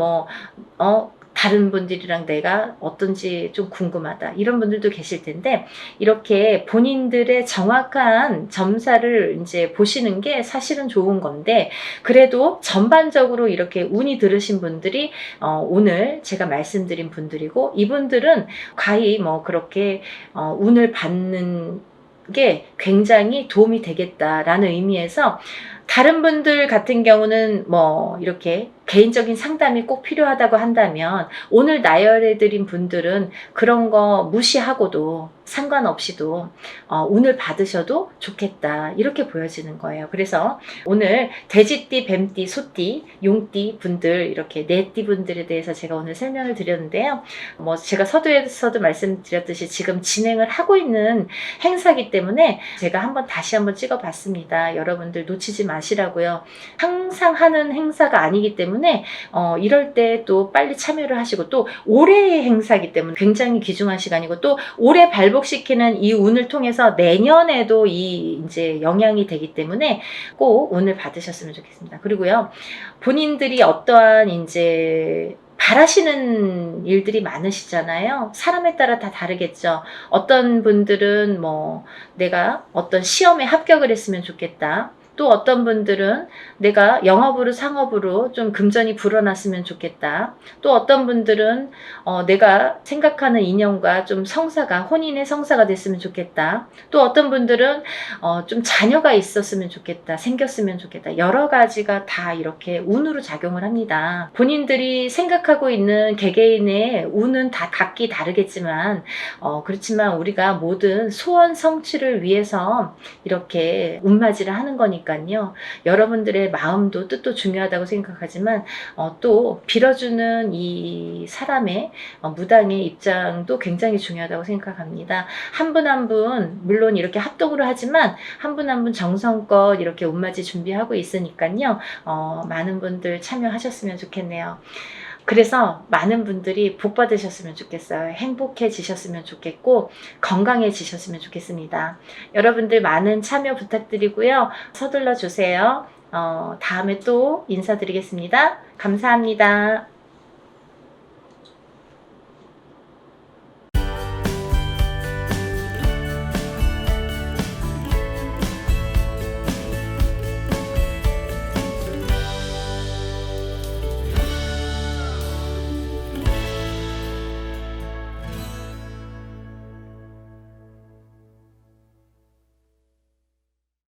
다른 분들이랑 내가 어떤지 좀 궁금하다. 이런 분들도 계실 텐데 이렇게 본인들의 정확한 점사를 이제 보시는 게 사실은 좋은 건데 그래도 전반적으로 이렇게 운이 들으신 분들이 오늘 제가 말씀드린 분들이고 이분들은 과히 그렇게 운을 받는 게 굉장히 도움이 되겠다라는 의미에서 다른 분들 같은 경우는 이렇게 개인적인 상담이 꼭 필요하다고 한다면 오늘 나열해드린 분들은 그런 거 무시하고도 상관없이도 운을 받으셔도 좋겠다, 이렇게 보여지는 거예요. 그래서 오늘 돼지띠, 뱀띠, 소띠, 용띠 분들, 이렇게 네 띠 분들에 대해서 제가 오늘 설명을 드렸는데요. 뭐 제가 서두에서도 말씀드렸듯이 지금 진행을 하고 있는 행사이기 때문에 제가 다시 한번 찍어봤습니다. 여러분들 놓치지 마시라고요. 항상 하는 행사가 아니기 때문에 이럴 때 또 빨리 참여를 하시고, 또 올해의 행사이기 때문에 굉장히 귀중한 시간이고, 또 올해 발복시키는 이 운을 통해서 내년에도 이제 영향이 되기 때문에 꼭 운을 받으셨으면 좋겠습니다. 그리고요, 본인들이 어떠한 이제 바라시는 일들이 많으시잖아요. 사람에 따라 다 다르겠죠. 어떤 분들은 뭐 내가 어떤 시험에 합격을 했으면 좋겠다. 또 어떤 분들은 내가 영업으로 상업으로 좀 금전이 불어났으면 좋겠다. 또 어떤 분들은 내가 생각하는 인연과 좀 성사가, 혼인의 성사가 됐으면 좋겠다. 또 어떤 분들은 좀 자녀가 있었으면 좋겠다, 생겼으면 좋겠다. 여러 가지가 다 이렇게 운으로 작용을 합니다. 본인들이 생각하고 있는 개개인의 운은 다 각기 다르겠지만 그렇지만 우리가 모든 소원 성취를 위해서 이렇게 운맞이를 하는 거니까요. 여러분들의 마음도 뜻도 중요하다고 생각하지만 또 빌어주는 이 사람의 무당의 입장도 굉장히 중요하다고 생각합니다. 한 분 한 분 물론 이렇게 합동으로 하지만 한 분 한 분 정성껏 이렇게 운맞이 준비하고 있으니까요. 많은 분들 참여하셨으면 좋겠네요. 그래서 많은 분들이 복 받으셨으면 좋겠어요. 행복해지셨으면 좋겠고 건강해지셨으면 좋겠습니다. 여러분들 많은 참여 부탁드리고요. 서둘러 주세요. 다음에 또 인사드리겠습니다. 감사합니다.